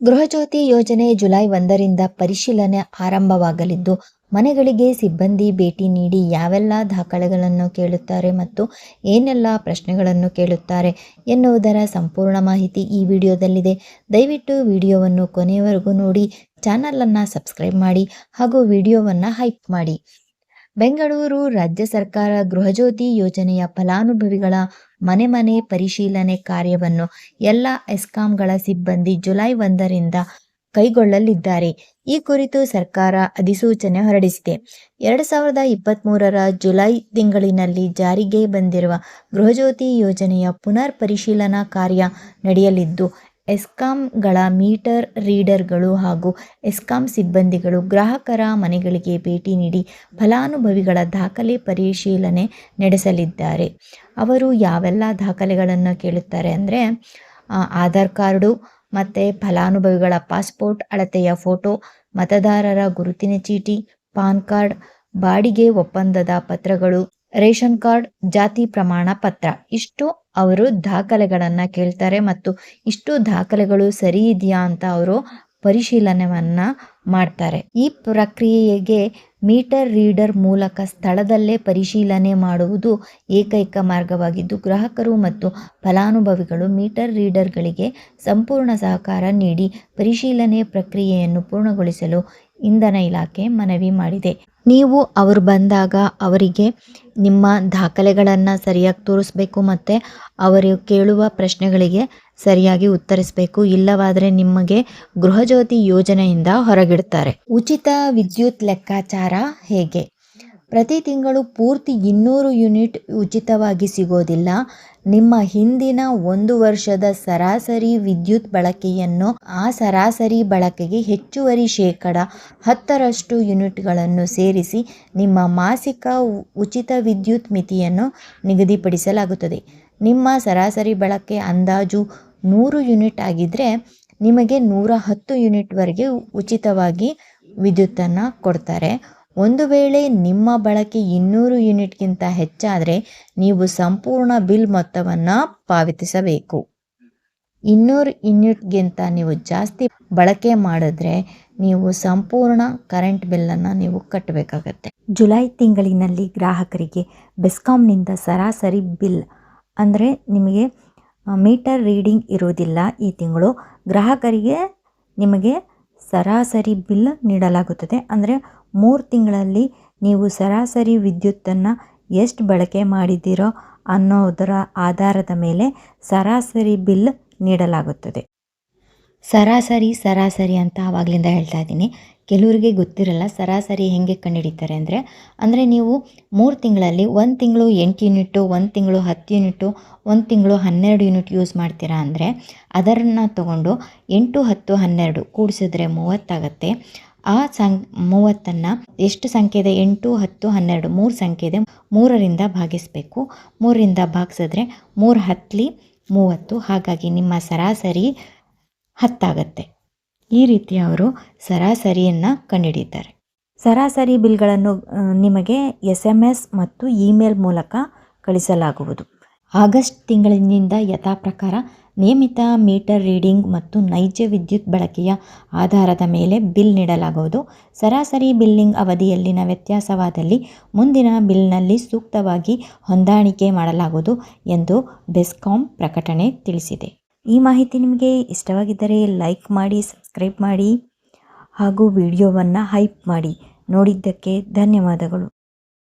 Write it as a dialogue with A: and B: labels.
A: ಗೃಹಜ್ಯೋತಿ ಯೋಜನೆ ಜುಲೈ 1ರಿಂದ ಪರಿಶೀಲನೆ ಆರಂಭವಾಗಲಿದ್ದು, ಮನೆಗಳಿಗೆ ಸಿಬ್ಬಂದಿ ಭೇಟಿ ನೀಡಿ ಯಾವೆಲ್ಲ ದಾಖಲೆಗಳನ್ನು ಕೇಳುತ್ತಾರೆ ಮತ್ತು ಏನೆಲ್ಲ ಪ್ರಶ್ನೆಗಳನ್ನು ಕೇಳುತ್ತಾರೆ ಎನ್ನುವುದರ ಸಂಪೂರ್ಣ ಮಾಹಿತಿ ಈ ವಿಡಿಯೋದಲ್ಲಿದೆ. ದಯವಿಟ್ಟು ವಿಡಿಯೋವನ್ನು ಕೊನೆಯವರೆಗೂ ನೋಡಿ, ಚಾನಲನ್ನು ಸಬ್ಸ್ಕ್ರೈಬ್ ಮಾಡಿ ಹಾಗೂ ವಿಡಿಯೋವನ್ನು ಹೈಪ್ ಮಾಡಿ. ಬೆಂಗಳೂರು ರಾಜ್ಯ ಸರ್ಕಾರ ಗೃಹಜ್ಯೋತಿ ಯೋಜನೆಯ ಫಲಾನುಭವಿಗಳ ಮನೆ ಪರಿಶೀಲನೆ ಕಾರ್ಯವನ್ನು ಎಲ್ಲ ಎಸ್ಕಾಂಗಳ ಸಿಬ್ಬಂದಿ ಜುಲೈ 1ರಿಂದ ಕೈಗೊಳ್ಳಲಿದ್ದಾರೆ. ಈ ಕುರಿತು ಸರ್ಕಾರ ಅಧಿಸೂಚನೆ ಹೊರಡಿಸಿದೆ. 2023ರ ಜುಲೈ ತಿಂಗಳಿನಲ್ಲಿ ಜಾರಿಗೆ ಬಂದಿರುವ ಗೃಹಜ್ಯೋತಿ ಯೋಜನೆಯ ಪುನರ್ ಪರಿಶೀಲನಾ ಕಾರ್ಯ ನಡೆಯಲಿದ್ದು, ಎಸ್ಕಾಂಗಳ ಮೀಟರ್ ರೀಡರ್ಗಳು ಹಾಗೂ ಎಸ್ಕಾಂ ಸಿಬ್ಬಂದಿಗಳು ಗ್ರಾಹಕರ ಮನೆಗಳಿಗೆ ಭೇಟಿ ನೀಡಿ ಫಲಾನುಭವಿಗಳ ದಾಖಲೆ ಪರಿಶೀಲನೆ ನಡೆಸಲಿದ್ದಾರೆ. ಅವರು ಯಾವೆಲ್ಲ ದಾಖಲೆಗಳನ್ನು ಕೇಳುತ್ತಾರೆ ಅಂದರೆ ಆಧಾರ್ ಕಾರ್ಡು ಮತ್ತು ಫಲಾನುಭವಿಗಳ ಪಾಸ್ಪೋರ್ಟ್ ಅಳತೆಯ ಫೋಟೋ, ಮತದಾರರ ಗುರುತಿನ ಚೀಟಿ, ಪಾನ್ ಕಾರ್ಡ್, ಬಾಡಿಗೆ ಒಪ್ಪಂದದ ಪತ್ರಗಳು, ರೇಷನ್ ಕಾರ್ಡ್, ಜಾತಿ ಪ್ರಮಾಣ ಪತ್ರ. ಇಷ್ಟು ಅವರು ದಾಖಲೆಗಳನ್ನು ಕೇಳ್ತಾರೆ ಮತ್ತು ಇಷ್ಟು ದಾಖಲೆಗಳು ಸರಿ ಇದೆಯಾ ಅಂತ ಅವರು ಪರಿಶೀಲನೆಯನ್ನು ಮಾಡ್ತಾರೆ. ಈ ಪ್ರಕ್ರಿಯೆಗೆ ಮೀಟರ್ ರೀಡರ್ ಮೂಲಕ ಸ್ಥಳದಲ್ಲೇ ಪರಿಶೀಲನೆ ಮಾಡುವುದು ಏಕೈಕ ಮಾರ್ಗವಾಗಿದ್ದು, ಗ್ರಾಹಕರು ಮತ್ತು ಫಲಾನುಭವಿಗಳು ಮೀಟರ್ ರೀಡರ್ಗಳಿಗೆ ಸಂಪೂರ್ಣ ಸಹಕಾರ ನೀಡಿ ಪರಿಶೀಲನೆ ಪ್ರಕ್ರಿಯೆಯನ್ನು ಪೂರ್ಣಗೊಳಿಸಲು ಇಂಧನ ಇಲಾಖೆ ಮನವಿ ಮಾಡಿದೆ. ನೀವು ಅವರು ಬಂದಾಗ ಅವರಿಗೆ ನಿಮ್ಮ ದಾಖಲೆಗಳನ್ನು ಸರಿಯಾಗಿ ತೋರಿಸ್ಬೇಕು ಮತ್ತು ಅವರು ಕೇಳುವ ಪ್ರಶ್ನೆಗಳಿಗೆ ಸರಿಯಾಗಿ ಉತ್ತರಿಸಬೇಕು. ಇಲ್ಲವಾದರೆ ನಿಮಗೆ ಗೃಹಜ್ಯೋತಿ ಯೋಜನೆಯಿಂದ ಹೊರಗಿಡ್ತಾರೆ. ಉಚಿತ ವಿದ್ಯುತ್ ಲೆಕ್ಕಾಚಾರ ಹೇಗೆ? ಪ್ರತಿ ತಿಂಗಳು ಪೂರ್ತಿ 200 ಯೂನಿಟ್ ಉಚಿತವಾಗಿ ಸಿಗೋದಿಲ್ಲ. ನಿಮ್ಮ ಹಿಂದಿನ 1 ವರ್ಷದ ಸರಾಸರಿ ವಿದ್ಯುತ್ ಬಳಕೆಯನ್ನು ಆ ಸರಾಸರಿ ಬಳಕೆಗೆ ಹೆಚ್ಚುವರಿ ಶೇಕಡ 10ರಷ್ಟು ಯೂನಿಟ್ಗಳನ್ನು ಸೇರಿಸಿ ನಿಮ್ಮ ಮಾಸಿಕ ಉಚಿತ ವಿದ್ಯುತ್ ಮಿತಿಯನ್ನು ನಿಗದಿಪಡಿಸಲಾಗುತ್ತದೆ. ನಿಮ್ಮ ಸರಾಸರಿ ಬಳಕೆ ಅಂದಾಜು 100 ಯೂನಿಟ್ ಆಗಿದ್ದರೆ ನಿಮಗೆ 110 ಯೂನಿಟ್ವರೆಗೆ ಉಚಿತವಾಗಿ ವಿದ್ಯುತ್ತನ್ನು ಕೊಡ್ತಾರೆ. ಒಂದು ವೇಳೆ ನಿಮ್ಮ ಬಳಕೆ 200 ಯೂನಿಟ್ಗಿಂತ ಹೆಚ್ಚಾದರೆ ನೀವು ಸಂಪೂರ್ಣ ಬಿಲ್ ಮೊತ್ತವನ್ನು ಪಾವತಿಸಬೇಕು. 200 ಯೂನಿಟ್ಗಿಂತ ನೀವು ಜಾಸ್ತಿ ಬಳಕೆ ಮಾಡಿದ್ರೆ ನೀವು ಸಂಪೂರ್ಣ ಕರೆಂಟ್ ಬಿಲ್ಲನ್ನು ನೀವು ಕಟ್ಟಬೇಕಾಗತ್ತೆ. ಜುಲೈ ತಿಂಗಳಿನಲ್ಲಿ ಗ್ರಾಹಕರಿಗೆ ಬೆಸ್ಕಾಂನಿಂದ ಸರಾಸರಿ ಬಿಲ್ ಅಂದರೆ ನಿಮಗೆ ಮೀಟರ್ ರೀಡಿಂಗ್ ಇರುವುದಿಲ್ಲ. ಈ ತಿಂಗಳು ಗ್ರಾಹಕರಿಗೆ ನಿಮಗೆ ಸರಾಸರಿ ಬಿಲ್ ನೀಡಲಾಗುತ್ತದೆ. ಅಂದರೆ 3 ತಿಂಗಳಲ್ಲಿ ನೀವು ಸರಾಸರಿ ವಿದ್ಯುತ್ತನ್ನು ಎಷ್ಟು ಬಳಕೆ ಮಾಡಿದ್ದೀರೋ ಅನ್ನೋದರ ಆಧಾರದ ಮೇಲೆ ಸರಾಸರಿ ಬಿಲ್ ನೀಡಲಾಗುತ್ತದೆ. ಸರಾಸರಿ ಅಂತ ಆವಾಗಲಿಂದ ಹೇಳ್ತಾ ಇದ್ದೀನಿ. ಕೆಲವರಿಗೆ ಗೊತ್ತಿರಲ್ಲ ಸರಾಸರಿ ಹೇಗೆ ಕಂಡುಹಿಡಿತಾರೆ ಅಂದರೆ ನೀವು 3 ತಿಂಗಳಲ್ಲಿ 1 ತಿಂಗಳು 8 ಯೂನಿಟು, 1 ತಿಂಗಳು 10 ಯೂನಿಟು, 1 ತಿಂಗಳು 12 ಯೂನಿಟ್ ಯೂಸ್ ಮಾಡ್ತೀರಾ ಅಂದರೆ ಅದನ್ನು ತಗೊಂಡು 8, 10, 12 ಕೂಡಿಸಿದ್ರೆ 30 ಆಗುತ್ತೆ. ಆ 30ನ್ನು ಎಷ್ಟು ಸಂಖ್ಯೆ ಇದೆ? 8, 10, 12 3 ಸಂಖ್ಯೆ ಇದೆ. 3ರಿಂದ ಭಾಗಿಸಬೇಕು. 3ರಿಂದ ಭಾಗಿಸಿದ್ರೆ 3 10 30. ಹಾಗಾಗಿ ನಿಮ್ಮ ಸರಾಸರಿ 10 ಆಗುತ್ತೆ. ಈ ರೀತಿ ಅವರು ಸರಾಸರಿಯನ್ನು ಕಂಡುಹಿಡಿತಾರೆ. ಸರಾಸರಿ ಬಿಲ್ಗಳನ್ನು ನಿಮಗೆ SMS ಮತ್ತು ಇಮೇಲ್ ಮೂಲಕ ಕಳಿಸಲಾಗುವುದು. ಆಗಸ್ಟ್ ತಿಂಗಳಿನಿಂದ ಯಥಾಪ್ರಕಾರ ನಿಯಮಿತ ಮೀಟರ್ ರೀಡಿಂಗ್ ಮತ್ತು ನೈಜ ವಿದ್ಯುತ್ ಬಳಕೆಯ ಆಧಾರದ ಮೇಲೆ ಬಿಲ್ ನೀಡಲಾಗುವುದು. ಸರಾಸರಿ ಬಿಲ್ಲಿಂಗ್ ಅವಧಿಯಲ್ಲಿನ ವ್ಯತ್ಯಾಸವಾದಲ್ಲಿ ಮುಂದಿನ ಬಿಲ್ನಲ್ಲಿ ಸೂಕ್ತವಾಗಿ ಹೊಂದಾಣಿಕೆ ಮಾಡಲಾಗುವುದು ಎಂದು ಬೆಸ್ಕಾಂ ಪ್ರಕಟಣೆ ತಿಳಿಸಿದೆ. ಈ ಮಾಹಿತಿ ನಿಮಗೆ ಇಷ್ಟವಾಗಿದ್ದರೆ ಲೈಕ್ ಮಾಡಿ, ಸಬ್ಸ್ಕ್ರೈಬ್ ಮಾಡಿ ಹಾಗೂ ವಿಡಿಯೋವನ್ನು ಹೈಪ್ ಮಾಡಿ. ನೋಡಿದ್ದಕ್ಕೆ ಧನ್ಯವಾದಗಳು.